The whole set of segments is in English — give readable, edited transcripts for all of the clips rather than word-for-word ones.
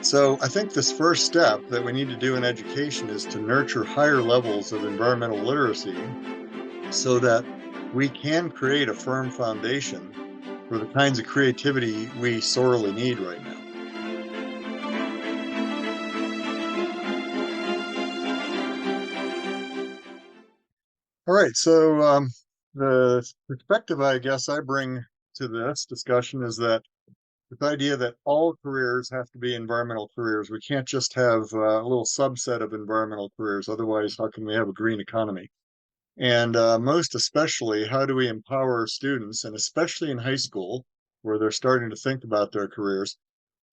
So I think this first step that we need to do in education is to nurture higher levels of environmental literacy so that we can create a firm foundation for the kinds of creativity we sorely need right now. All right, so the perspective I guess I bring to this discussion is that this idea that all careers have to be environmental careers. We can't just have a little subset of environmental careers. Otherwise, how can we have a green economy? And most especially, how do we empower students, and especially in high school, where they're starting to think about their careers,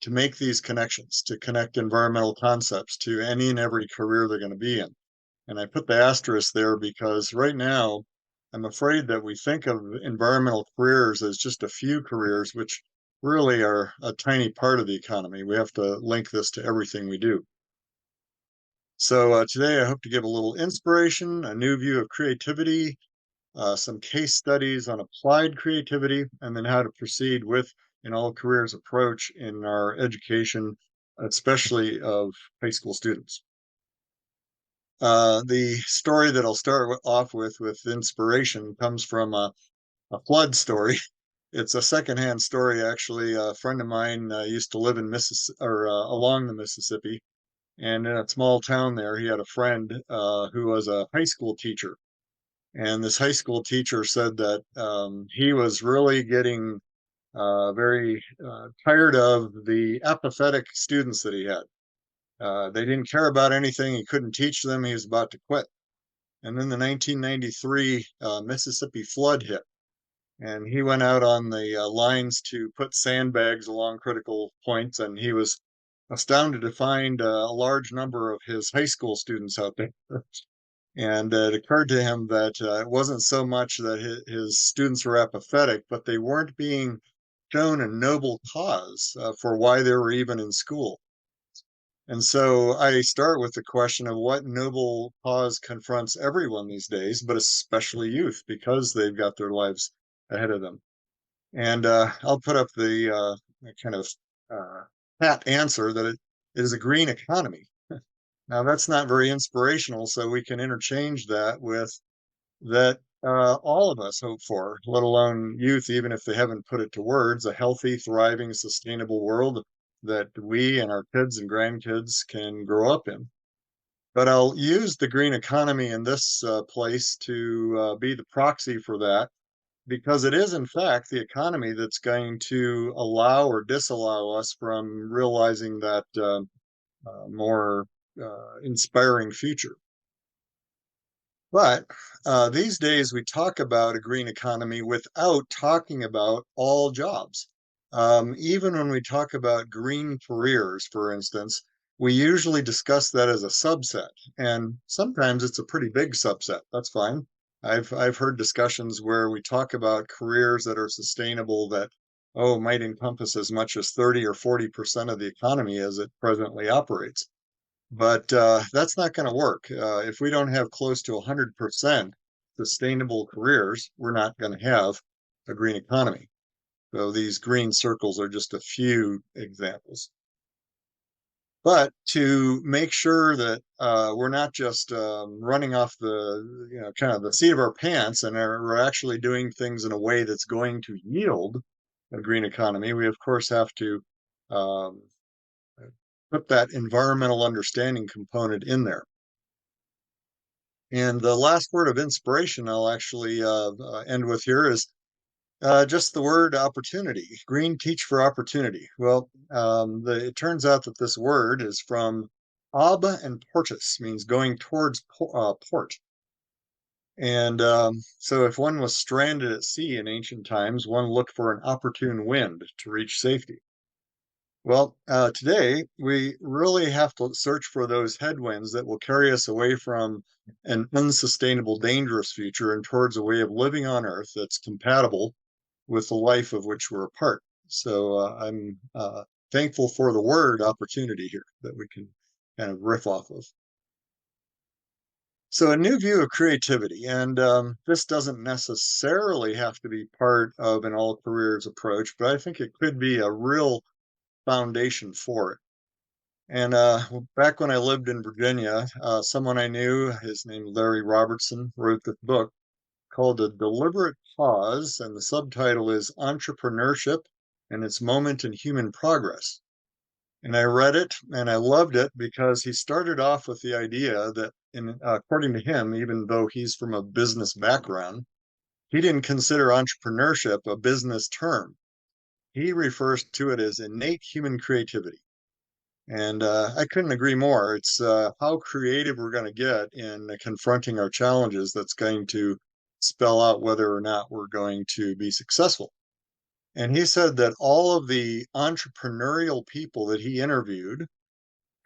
to make these connections, to connect environmental concepts to any and every career they're going to be in? And I put the asterisk there because right now, I'm afraid that we think of environmental careers as just a few careers, which really are a tiny part of the economy. We have to link this to everything we do. So today, I hope to give a little inspiration, a new view of creativity, some case studies on applied creativity, and then how to proceed with an all careers approach in our education, especially of high school students. The story that I'll start off with inspiration comes from a flood story. It's a secondhand story, actually. A friend of mine used to live in Mississippi or along the Mississippi, and in a small town there, he had a friend who was a high school teacher. And this high school teacher said that he was really getting very tired of the apathetic students that he had. They didn't care about anything. He couldn't teach them. He was about to quit. And then the 1993 Mississippi flood hit, and he went out on the lines to put sandbags along critical points, and he was astounded to find a large number of his high school students out there. And it occurred to him that it wasn't so much that his students were apathetic, but they weren't being shown a noble cause for why they were even in school. And so I start with the question of what noble cause confronts everyone these days, but especially youth, because they've got their lives ahead of them. And I'll put up the kind of pat answer that it is a green economy. Now, that's not very inspirational, so we can interchange that with that all of us hope for, let alone youth, even if they haven't put it to words, a healthy, thriving, sustainable world that we and our kids and grandkids can grow up in. But I'll use the green economy in this place to be the proxy for that, because it is, in fact, the economy that's going to allow or disallow us from realizing that more inspiring future. But these days, we talk about a green economy without talking about all jobs. Even when we talk about green careers, for instance, we usually discuss that as a subset, and sometimes it's a pretty big subset. That's fine. I've heard discussions where we talk about careers that are sustainable that might encompass as much as 30 or 40% of the economy as it presently operates. But that's not going to work. If we don't have close to 100% sustainable careers, we're not going to have a green economy. So these green circles are just a few examples. But to make sure that we're not just running off the, kind of the seat of our pants, and we're actually doing things in a way that's going to yield a green economy, we of course have to um, put that environmental understanding component in there. And the last word of inspiration I'll actually end with here is just the word opportunity. Green teach for opportunity. Well, it turns out that this word is from ob and portus, means going towards port. And so if one was stranded at sea in ancient times, one looked for an opportune wind to reach safety. Well, today we really have to search for those headwinds that will carry us away from an unsustainable, dangerous future and towards a way of living on Earth that's compatible with the life of which we're a part. So I'm thankful for the word opportunity here that we can kind of riff off of. So, a new view of creativity, and this doesn't necessarily have to be part of an all careers approach, but I think it could be a real foundation for it. And back when I lived in Virginia, someone I knew, his name Larry Robertson, wrote this book called A Deliberate Pause, and the subtitle is Entrepreneurship and Its Moment in Human Progress. And I read it and I loved it because he started off with the idea that, according to him, even though he's from a business background, he didn't consider entrepreneurship a business term. He refers to it as innate human creativity. And I couldn't agree more. It's how creative we're going to get in confronting our challenges that's going to spell out whether or not we're going to be successful. And he said that all of the entrepreneurial people that he interviewed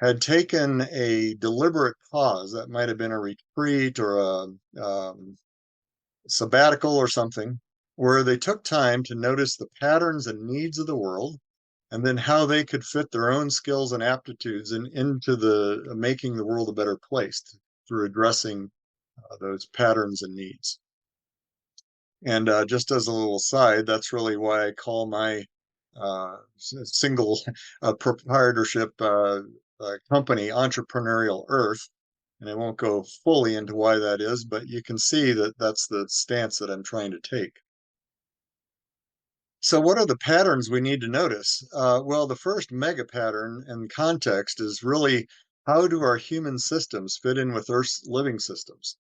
had taken a deliberate pause. That might have been a retreat or a sabbatical or something, where they took time to notice the patterns and needs of the world and then how they could fit their own skills and aptitudes into the making the world a better place through addressing those patterns and needs. And just as a little side, that's really why I call my single proprietorship company Entrepreneurial Earth. And I won't go fully into why that is, but you can see that that's the stance that I'm trying to take. So, what are the patterns we need to notice? Well, the first mega pattern in context is really how do our human systems fit in with Earth's living systems?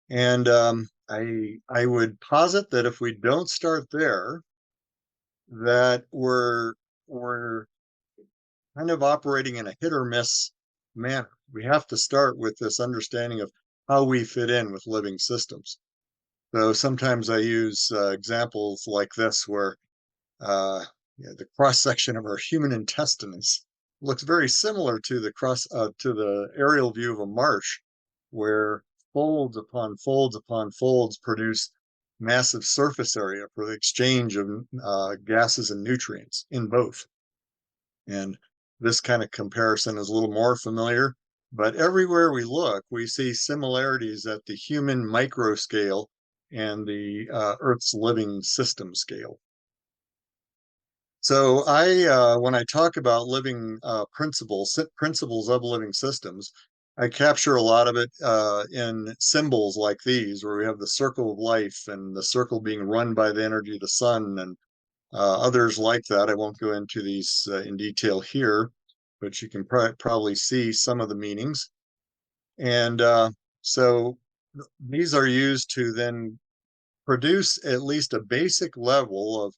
And I would posit that if we don't start there, that we're kind of operating in a hit or miss manner. We have to start with this understanding of how we fit in with living systems. So sometimes I use examples like this where the cross section of our human intestine looks very similar to the aerial view of a marsh, where folds upon folds upon folds produce massive surface area for the exchange of gases and nutrients in both. And this kind of comparison is a little more familiar, but everywhere we look, we see similarities at the human micro scale and the Earth's living system scale. So when I talk about living principles of living systems, I capture a lot of it in symbols like these, where we have the circle of life and the circle being run by the energy of the sun, and others like that. I won't go into these in detail here, but you can probably see some of the meanings. And so these are used to then produce at least a basic level of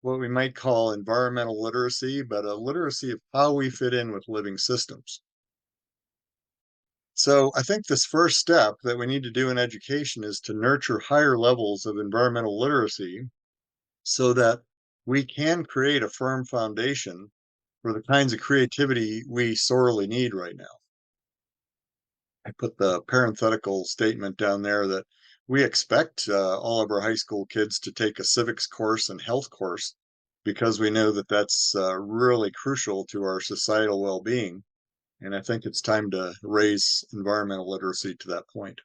what we might call environmental literacy, but a literacy of how we fit in with living systems. So I think this first step that we need to do in education is to nurture higher levels of environmental literacy so that we can create a firm foundation for the kinds of creativity we sorely need right now. I put the parenthetical statement down there that we expect all of our high school kids to take a civics course and health course because we know that that's really crucial to our societal well-being. And I think it's time to raise environmental literacy to that point.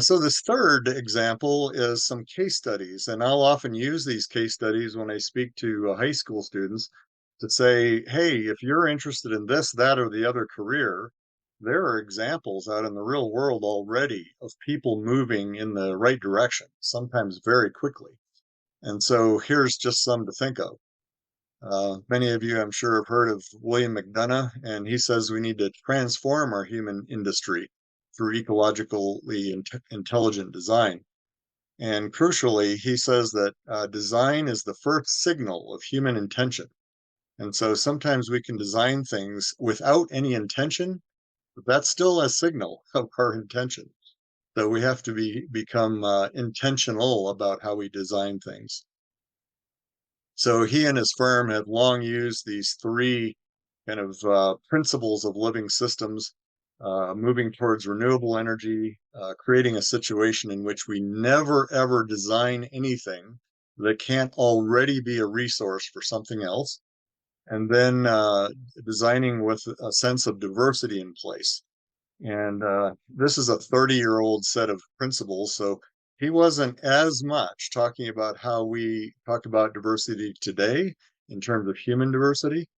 So this third example is some case studies, and I'll often use these case studies when I speak to high school students to say, hey, if you're interested in this, that, or the other career, there are examples out in the real world already of people moving in the right direction, sometimes very quickly. And so here's just some to think of. Many of you, I'm sure, have heard of William McDonough, and he says we need to transform our human industry through ecologically intelligent design. And crucially, he says that design is the first signal of human intention. And so sometimes we can design things without any intention, but that's still a signal of our intention. So we have to become intentional about how we design things. So he and his firm have long used these three kind of principles of living systems, moving towards renewable energy, creating a situation in which we never ever design anything that can't already be a resource for something else, and then designing with a sense of diversity in place. And this is a 30-year-old set of principles. So he wasn't as much talking about how we talk about diversity today in terms of human diversity,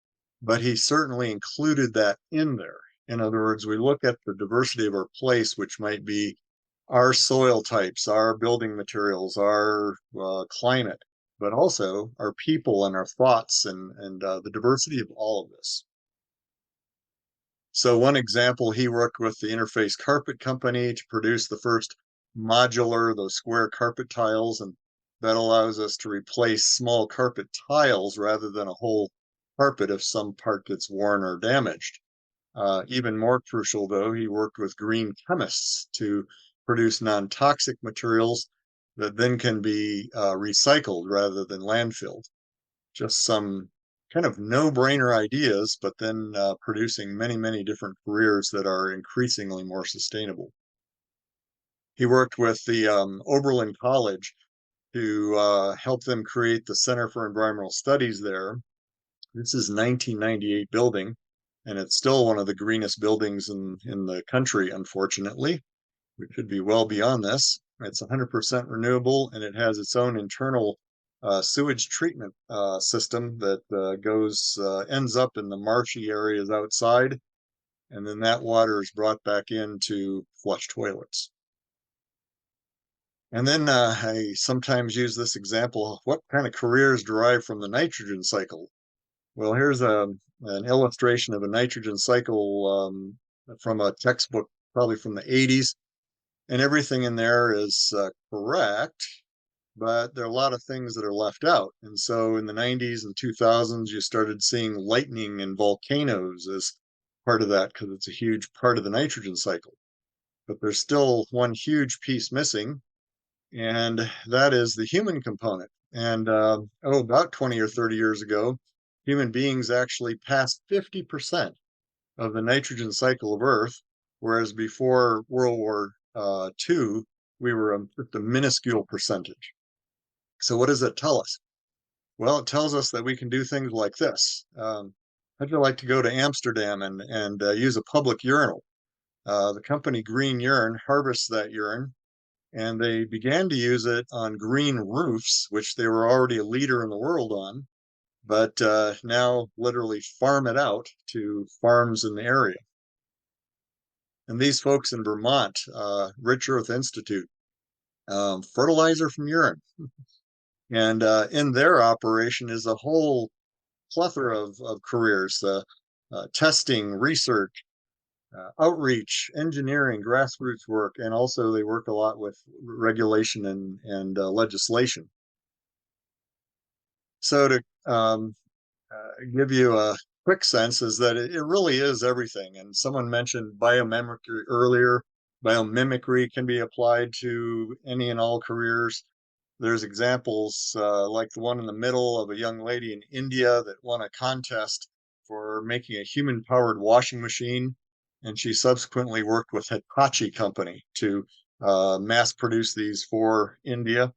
but he certainly included that in there. In other words, we look at the diversity of our place, which might be our soil types, our building materials, our climate, but also our people and our thoughts and the diversity of all of this. So one example, he worked with the Interface Carpet Company to produce the first modular, those square carpet tiles, and that allows us to replace small carpet tiles rather than a whole carpet if some part gets worn or damaged. Even more crucial, though, he worked with green chemists to produce non-toxic materials that then can be recycled rather than landfilled. Just some kind of no-brainer ideas, but then producing many, many different careers that are increasingly more sustainable. He worked with the Oberlin College to help them create the Center for Environmental Studies there. This is 1998 building, and it's still one of the greenest buildings in the country, unfortunately. We could be well beyond this. It's 100% renewable, and it has its own internal sewage treatment system that ends up in the marshy areas outside, and then that water is brought back in to flush toilets. And then I sometimes use this example, what kind of careers derive from the nitrogen cycle? Well, here's an illustration of a nitrogen cycle from a textbook, probably from the 80s. And everything in there is correct, but there are a lot of things that are left out. And so in the 90s and 2000s, you started seeing lightning and volcanoes as part of that because it's a huge part of the nitrogen cycle. But there's still one huge piece missing, and that is the human component. And about 20 or 30 years ago, human beings actually passed 50% of the nitrogen cycle of Earth, whereas before World War II, we were just a minuscule percentage. So what does it tell us? Well, it tells us that we can do things like this. How'd you like to go to Amsterdam and use a public urinal? The company Green Urine harvests that urine, and they began to use it on green roofs, which they were already a leader in the world on, but now literally farm it out to farms in the area. And these folks in Vermont, Rich Earth Institute, fertilizer from urine. And in their operation is a whole plethora of careers, testing, research, outreach, engineering, grassroots work, and also they work a lot with regulation and legislation. So to give you a quick sense is that it really is everything. And someone mentioned biomimicry earlier. Biomimicry can be applied to any and all careers. There's examples like the one in the middle of a young lady in India that won a contest for making a human-powered washing machine, and she subsequently worked with Hitachi Company to mass produce these for India.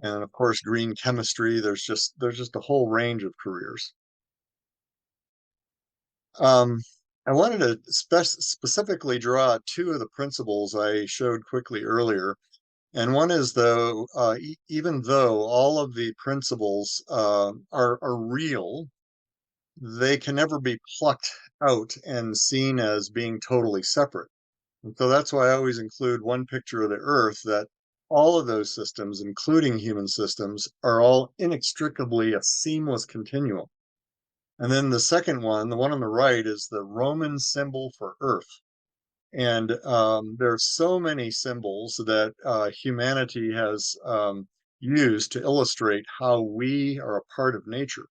And of course, green chemistry. There's just a whole range of careers. Um, I wanted to specifically draw two of the principles I showed quickly earlier. And one is though, even though all of the principles are real, they can never be plucked out and seen as being totally separate. And so that's why I always include one picture of the Earth that all of those systems, including human systems, are all inextricably a seamless continuum. And then the second one, the one on the right, is the Roman symbol for Earth. And there are so many symbols that humanity has used to illustrate how we are a part of nature.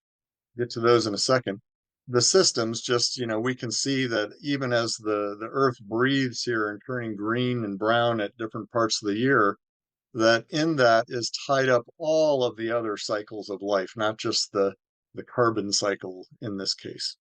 Get to those in a second. The systems, just, we can see that even as the Earth breathes here and turning green and brown at different parts of the year, that in that is tied up all of the other cycles of life, not just the carbon cycle in this case.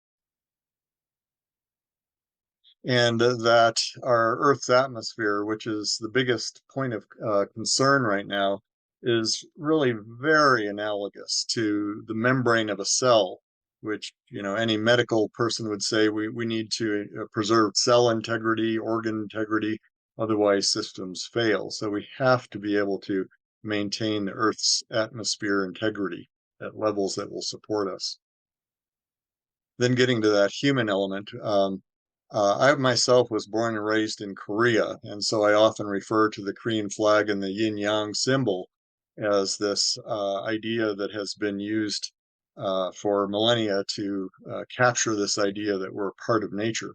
And that our Earth's atmosphere, which is the biggest point of concern right now, is really very analogous to the membrane of a cell, which any medical person would say we need to preserve cell integrity, organ integrity, otherwise systems fail. So we have to be able to maintain the Earth's atmosphere integrity at levels that will support us. then getting to that human element, I myself was born and raised in Korea, and so I often refer to the Korean flag and the yin yang symbol as this idea that has been used for millennia to capture this idea that we're part of nature.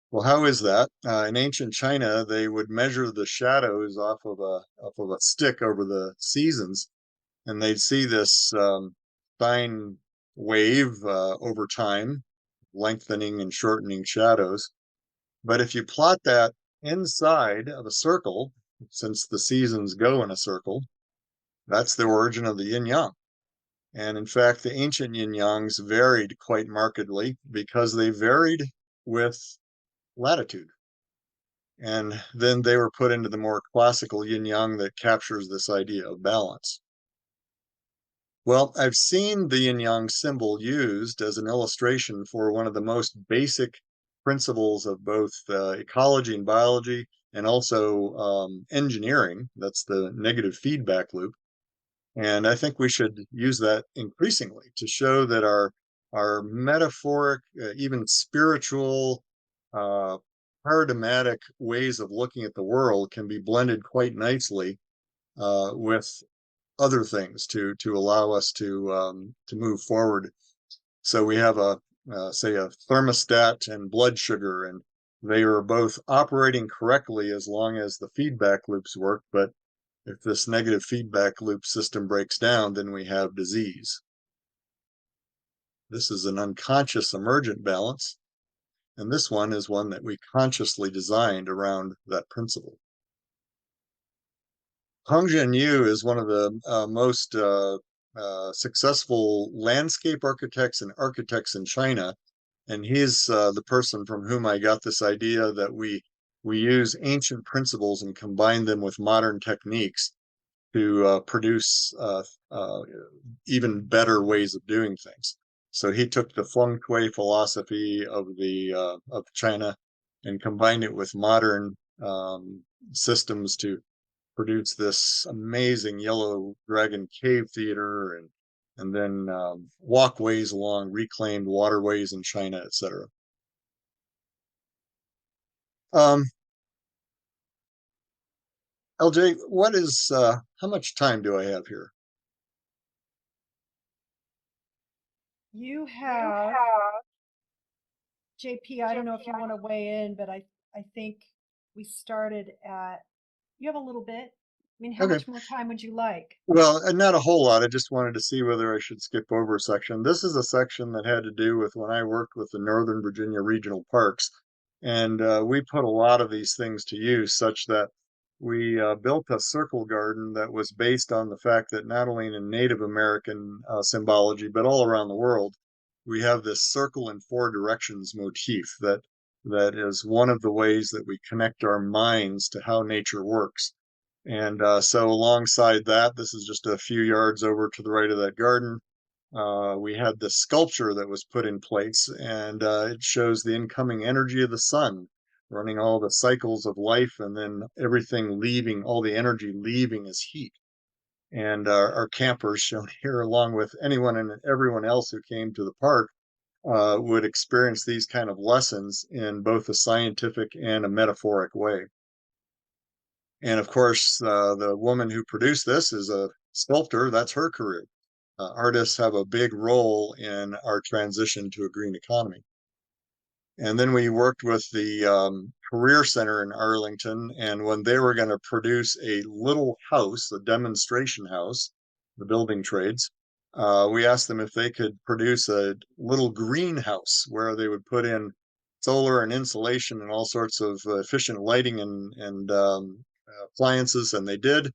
Well, how is that? In ancient China, they would measure the shadows off of a stick over the seasons, and they'd see this sine wave over time, lengthening and shortening shadows. But if you plot that inside of a circle, since the seasons go in a circle, that's the origin of the yin yang. And in fact, the ancient yin yangs varied quite markedly because they varied with latitude. And then they were put into the more classical yin yang that captures this idea of balance. Well, I've seen the yin yang symbol used as an illustration for one of the most basic principles of both ecology and biology, and also engineering. That's the negative feedback loop. And I think we should use that increasingly to show that our metaphoric, even spiritual, uh, paradigmatic ways of looking at the world can be blended quite nicely with other things to allow us to move forward. So we have a say a thermostat and blood sugar, and they are both operating correctly as long as the feedback loops work. But if this negative feedback loop system breaks down, then we have disease. This is an unconscious emergent balance, and this one is one that we consciously designed around that principle. Hong Yu is one of the most successful landscape architects and architects in China, and he's the person from whom I got this idea that we use ancient principles and combine them with modern techniques to produce even better ways of doing things. So he took the feng shui philosophy of China and combined it with modern systems to produce this amazing yellow dragon cave theater, and then walkways along reclaimed waterways in China, etc. Um, LJ, what is how much time do I have here? You have, JP, I don't know if you want to weigh in, but I think we started at, you have a little bit. I mean, how Okay. much more time would you like? Well, not a whole lot. I just wanted to see whether I should skip over a section. This is a section that had to do with when I worked with the Northern Virginia Regional Parks. And we put a lot of these things to use, such that we built a circle garden that was based on the fact that not only in Native American symbology, but all around the world, we have this circle in four directions motif that is one of the ways that we connect our minds to how nature works. And so alongside that, this is just a few yards over to the right of that garden. We had this sculpture that was put in place, and it shows the incoming energy of the sun, running all the cycles of life, and then everything leaving, all the energy leaving as heat. And our campers, shown here, along with anyone and everyone else who came to the park, would experience these kind of lessons in both a scientific and a metaphoric way. And of course, the woman who produced this is a sculptor. That's her career. Artists have a big role in our transition to a green economy. And then we worked with the Career Center in Arlington. And when they were going to produce a little house, a demonstration house, the building trades, we asked them if they could produce a little greenhouse where they would put in solar and insulation and all sorts of efficient lighting and appliances, and they did.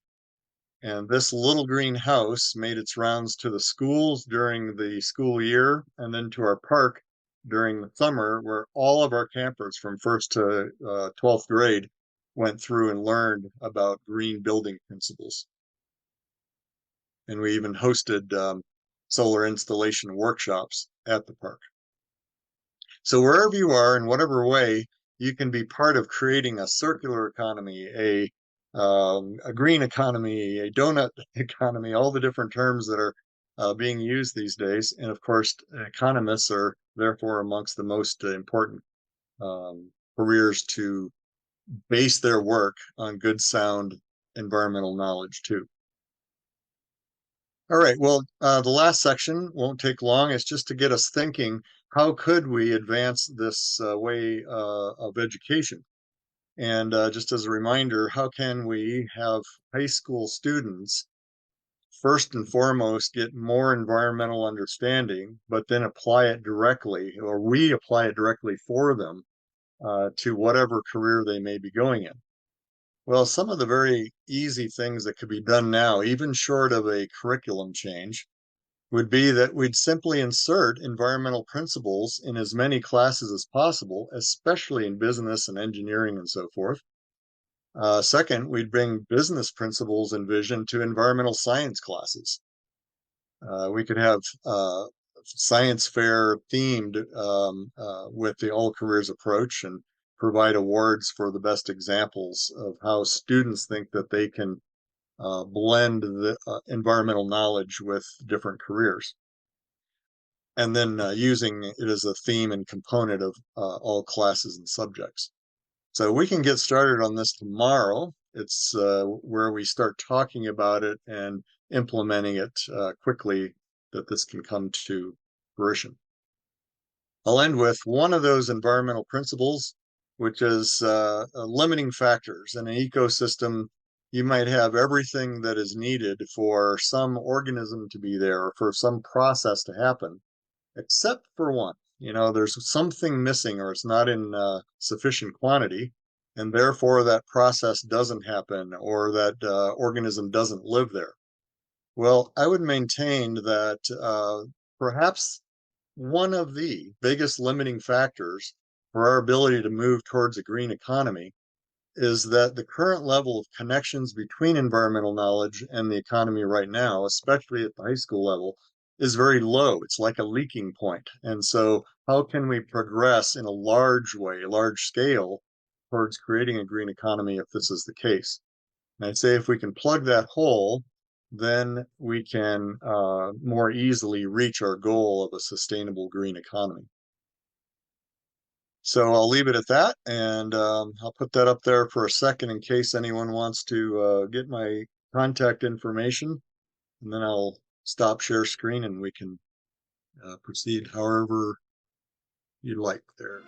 And this little green house made its rounds to the schools during the school year and then to our park during the summer, where all of our campers from first to 12th grade went through and learned about green building principles. And we even hosted solar installation workshops at the park. So wherever you are, in whatever way, you can be part of creating a circular economy, a green economy, a donut economy, all the different terms that are being used these days. And of course, economists are therefore amongst the most important careers to base their work on good, sound environmental knowledge, too. All right. Well, the last section won't take long. It's just to get us thinking, how could we advance this way of education? And just as a reminder, how can we have high school students first and foremost get more environmental understanding, but then apply it directly, or we apply it directly for them to whatever career they may be going in? Well, some of the very easy things that could be done now, even short of a curriculum change, would be that we'd simply insert environmental principles in as many classes as possible, especially in business and engineering and so forth. Second, we'd bring business principles and vision to environmental science classes. We could have science fair themed with the all careers approach and provide awards for the best examples of how students think that they can blend the environmental knowledge with different careers. And then using it as a theme and component of all classes and subjects. So we can get started on this tomorrow. It's where we start talking about it and implementing it quickly, that this can come to fruition. I'll end with one of those environmental principles, which is limiting factors. In an ecosystem, you might have everything that is needed for some organism to be there or for some process to happen, except for one. There's something missing, or it's not in sufficient quantity, and therefore that process doesn't happen, or that organism doesn't live there. Well, I would maintain that perhaps one of the biggest limiting factors for our ability to move towards a green economy is that the current level of connections between environmental knowledge and the economy right now, especially at the high school level, is very low. It's like a leaking point. And so, how can we progress in a large way, large scale, towards creating a green economy if this is the case? And I'd say if we can plug that hole, then we can more easily reach our goal of a sustainable green economy. So I'll leave it at that, and I'll put that up there for a second in case anyone wants to get my contact information, and then I'll stop share screen and we can proceed however you'd like there.